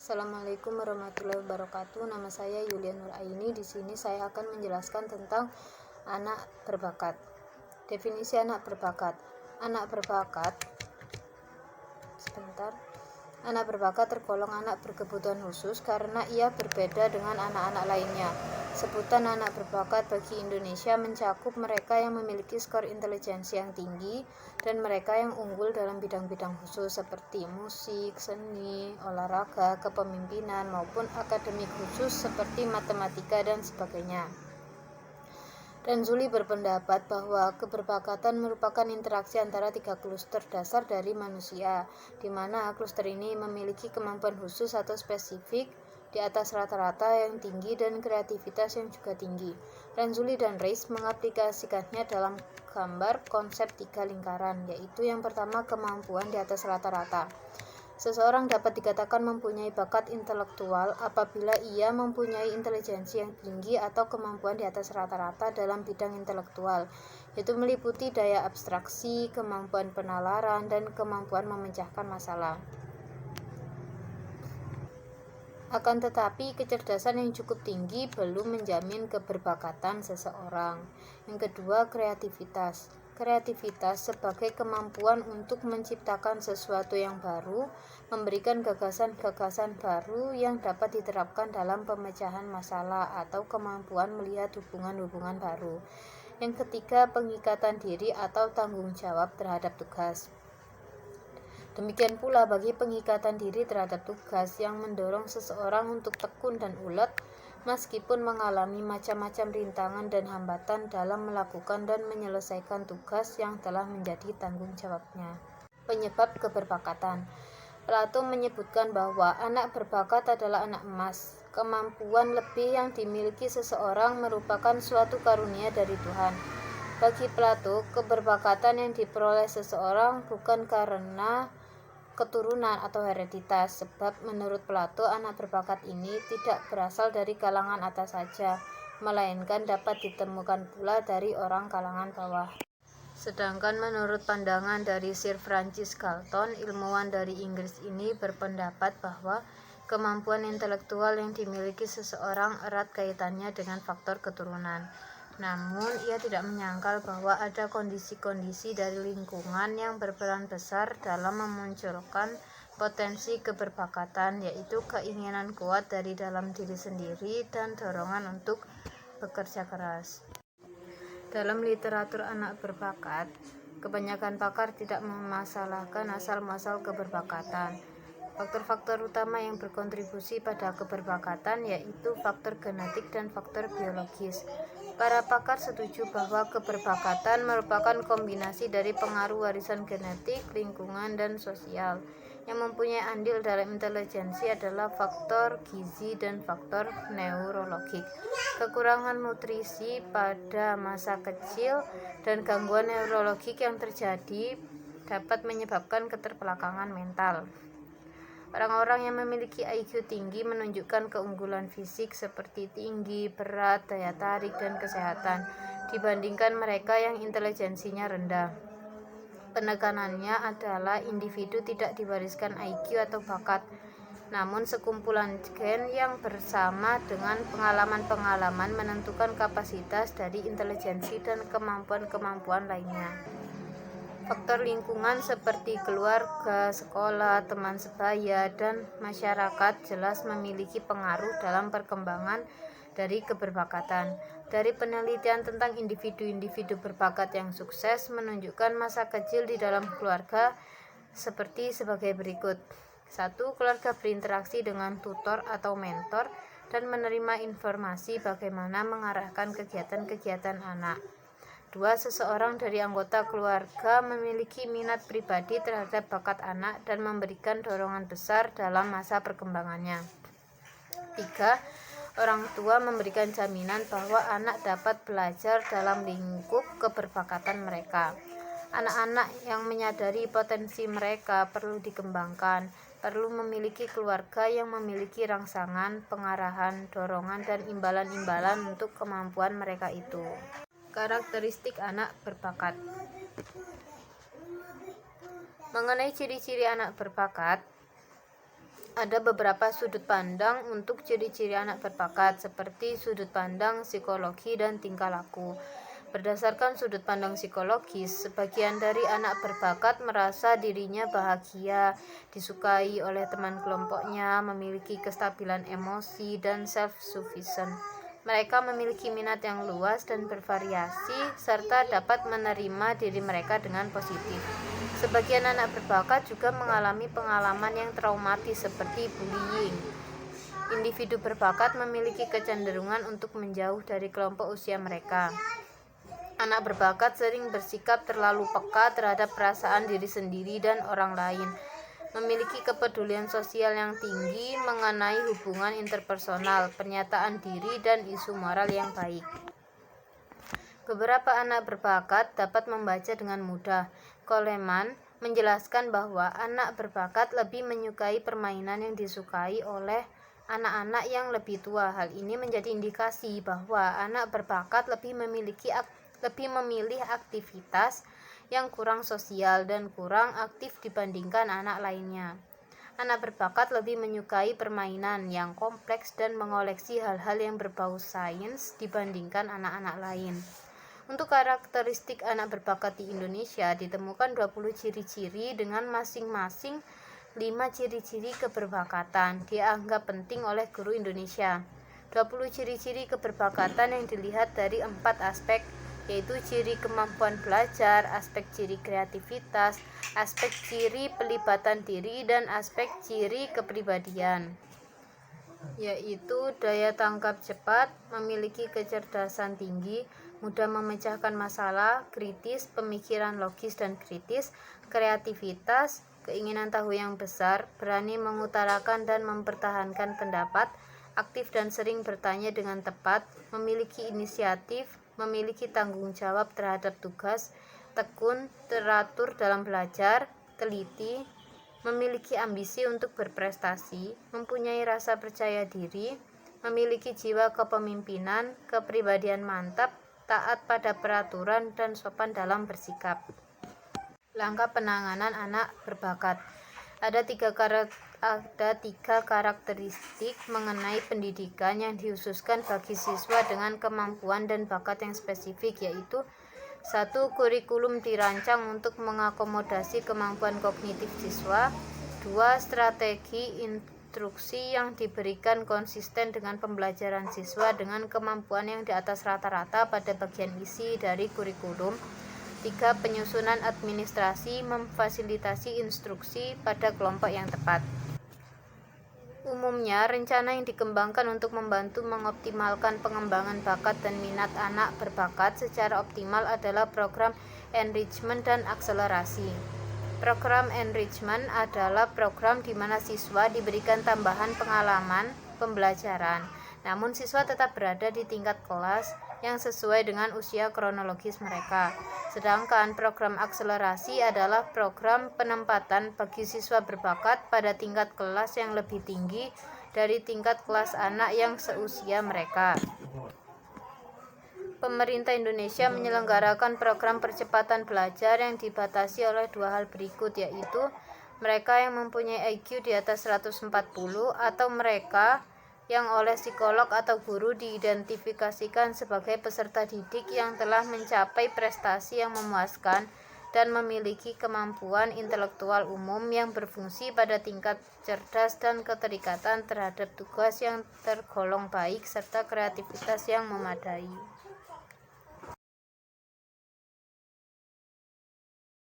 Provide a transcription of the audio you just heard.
Assalamualaikum warahmatullahi wabarakatuh. Nama saya Yulia Nuraini. Di sini saya akan menjelaskan tentang anak berbakat. Definisi anak berbakat. Anak berbakat Anak berbakat tergolong anak berkebutuhan khusus karena ia berbeda dengan anak-anak lainnya. Sebutan anak berbakat bagi Indonesia mencakup mereka yang memiliki skor intelijensi yang tinggi dan mereka yang unggul dalam bidang-bidang khusus seperti musik, seni, olahraga, kepemimpinan, maupun akademik khusus seperti matematika dan sebagainya. Renzulli berpendapat bahwa keberbakatan merupakan interaksi antara 3 kluster dasar dari manusia, di mana kluster ini memiliki kemampuan khusus atau spesifik di atas rata-rata yang tinggi dan kreativitas yang juga tinggi. Renzulli dan Reis mengaplikasikannya dalam gambar konsep 3 lingkaran, yaitu yang pertama kemampuan di atas rata-rata. Seseorang dapat dikatakan mempunyai bakat intelektual apabila ia mempunyai intelijensi yang tinggi atau kemampuan di atas rata-rata dalam bidang intelektual, yaitu meliputi daya abstraksi, kemampuan penalaran, dan kemampuan memecahkan masalah. Akan tetapi, kecerdasan yang cukup tinggi belum menjamin keberbakatan seseorang. Yang kedua, kreativitas. Kreativitas sebagai kemampuan untuk menciptakan sesuatu yang baru, memberikan gagasan-gagasan baru yang dapat diterapkan dalam pemecahan masalah atau kemampuan melihat hubungan-hubungan baru. Yang ketiga, pengikatan diri atau tanggung jawab terhadap tugas. Demikian pula bagi pengikatan diri terhadap tugas yang mendorong seseorang untuk tekun dan ulet meskipun mengalami macam-macam rintangan dan hambatan dalam melakukan dan menyelesaikan tugas yang telah menjadi tanggung jawabnya. Penyebab keberbakatan. Plato menyebutkan bahwa anak berbakat adalah anak emas. Kemampuan lebih yang dimiliki seseorang merupakan suatu karunia dari Tuhan. Bagi Plato, keberbakatan yang diperoleh seseorang bukan karena keturunan atau hereditas, sebab menurut Plato anak berbakat ini tidak berasal dari kalangan atas saja, melainkan dapat ditemukan pula dari orang kalangan bawah. Sedangkan menurut pandangan dari Sir Francis Galton, ilmuwan dari Inggris ini berpendapat bahwa kemampuan intelektual yang dimiliki seseorang erat kaitannya dengan faktor keturunan. Namun, ia tidak menyangkal bahwa ada kondisi-kondisi dari lingkungan yang berperan besar dalam memunculkan potensi keberbakatan, yaitu keinginan kuat dari dalam diri sendiri dan dorongan untuk bekerja keras. Dalam literatur anak berbakat, kebanyakan pakar tidak memasalahkan asal-muasal keberbakatan. Faktor-faktor utama yang berkontribusi pada keberbakatan yaitu faktor genetik dan faktor biologis. Para pakar setuju bahwa keberbakatan merupakan kombinasi dari pengaruh warisan genetik, lingkungan, dan sosial. Yang mempunyai andil dalam intelijensi adalah faktor gizi dan faktor neurologik. Kekurangan nutrisi pada masa kecil dan gangguan neurologik yang terjadi dapat menyebabkan keterbelakangan mental. Orang-orang yang memiliki IQ tinggi menunjukkan keunggulan fisik seperti tinggi, berat, daya tarik, dan kesehatan dibandingkan mereka yang intelijensinya rendah. Penekanannya adalah individu tidak diwariskan IQ atau bakat, namun sekumpulan gen yang bersama dengan pengalaman-pengalaman menentukan kapasitas dari intelijensi dan kemampuan-kemampuan lainnya. Faktor lingkungan seperti keluarga, sekolah, teman sebaya, dan masyarakat jelas memiliki pengaruh dalam perkembangan dari keberbakatan. Dari penelitian tentang individu-individu berbakat yang sukses menunjukkan masa kecil di dalam keluarga seperti sebagai berikut. 1. Keluarga berinteraksi dengan tutor atau mentor dan menerima informasi bagaimana mengarahkan kegiatan-kegiatan anak. 2. Seseorang dari anggota keluarga memiliki minat pribadi terhadap bakat anak dan memberikan dorongan besar dalam masa perkembangannya. 3. Orang tua memberikan jaminan bahwa anak dapat belajar dalam lingkup keberbakatan mereka. Anak-anak yang menyadari potensi mereka perlu dikembangkan, perlu memiliki keluarga yang memiliki rangsangan, pengarahan, dorongan, dan imbalan-imbalan untuk kemampuan mereka itu. Karakteristik anak berbakat. Mengenai ciri-ciri anak berbakat, Ada beberapa sudut pandang untuk ciri-ciri anak berbakat, seperti sudut pandang psikologi dan tingkah laku. Berdasarkan sudut pandang psikologis, sebagian dari anak berbakat merasa dirinya bahagia, disukai oleh teman kelompoknya, memiliki kestabilan emosi, dan self-sufficient. Mereka memiliki minat yang luas dan bervariasi, serta dapat menerima diri mereka dengan positif. Sebagian anak berbakat juga mengalami pengalaman yang traumatis seperti bullying. Individu berbakat memiliki kecenderungan untuk menjauh dari kelompok usia mereka. Anak berbakat sering bersikap terlalu peka terhadap perasaan diri sendiri dan orang lain, memiliki kepedulian sosial yang tinggi mengenai hubungan interpersonal, pernyataan diri, dan isu moral yang baik. Beberapa anak berbakat dapat membaca dengan mudah. Coleman menjelaskan bahwa anak berbakat lebih menyukai permainan yang disukai oleh anak-anak yang lebih tua. Hal ini menjadi indikasi bahwa anak berbakat lebih memilih aktivitas yang kurang sosial dan kurang aktif dibandingkan anak lainnya. Anak berbakat lebih menyukai permainan yang kompleks dan mengoleksi hal-hal yang berbau sains dibandingkan anak-anak lain. Untuk karakteristik anak berbakat di Indonesia ditemukan 20 ciri-ciri dengan masing-masing 5 ciri-ciri keberbakatan dianggap penting oleh guru Indonesia. 20 ciri-ciri keberbakatan yang dilihat dari 4 aspek, yaitu ciri kemampuan belajar, aspek ciri kreativitas, aspek ciri pelibatan diri, dan aspek ciri kepribadian, yaitu daya tangkap cepat, memiliki kecerdasan tinggi, mudah memecahkan masalah, kritis, pemikiran logis dan kritis, kreativitas, keinginan tahu yang besar, berani mengutarakan dan mempertahankan pendapat, aktif dan sering bertanya dengan tepat, memiliki inisiatif, memiliki tanggung jawab terhadap tugas, tekun, teratur dalam belajar, teliti, memiliki ambisi untuk berprestasi, mempunyai rasa percaya diri, memiliki jiwa kepemimpinan, kepribadian mantap, taat pada peraturan, dan sopan dalam bersikap. Langkah penanganan anak berbakat. Ada tiga karakteristik mengenai pendidikan yang dikhususkan bagi siswa dengan kemampuan dan bakat yang spesifik, yaitu 1. Kurikulum dirancang untuk mengakomodasi kemampuan kognitif siswa. 2. Strategi instruksi yang diberikan konsisten dengan pembelajaran siswa dengan kemampuan yang di atas rata-rata pada bagian isi dari kurikulum. 3. Penyusunan administrasi memfasilitasi instruksi pada kelompok yang tepat. Umumnya, rencana yang dikembangkan untuk membantu mengoptimalkan pengembangan bakat dan minat anak berbakat secara optimal adalah program enrichment dan akselerasi. Program enrichment adalah program di mana siswa diberikan tambahan pengalaman pembelajaran, namun siswa tetap berada di tingkat kelas yang sesuai dengan usia kronologis mereka. Sedangkan program akselerasi adalah program penempatan bagi siswa berbakat pada tingkat kelas yang lebih tinggi dari tingkat kelas anak yang seusia mereka. Pemerintah Indonesia menyelenggarakan program percepatan belajar yang dibatasi oleh 2 hal berikut, yaitu mereka yang mempunyai IQ di atas 140 atau mereka yang oleh psikolog atau guru diidentifikasikan sebagai peserta didik yang telah mencapai prestasi yang memuaskan dan memiliki kemampuan intelektual umum yang berfungsi pada tingkat cerdas dan keterikatan terhadap tugas yang tergolong baik serta kreativitas yang memadai.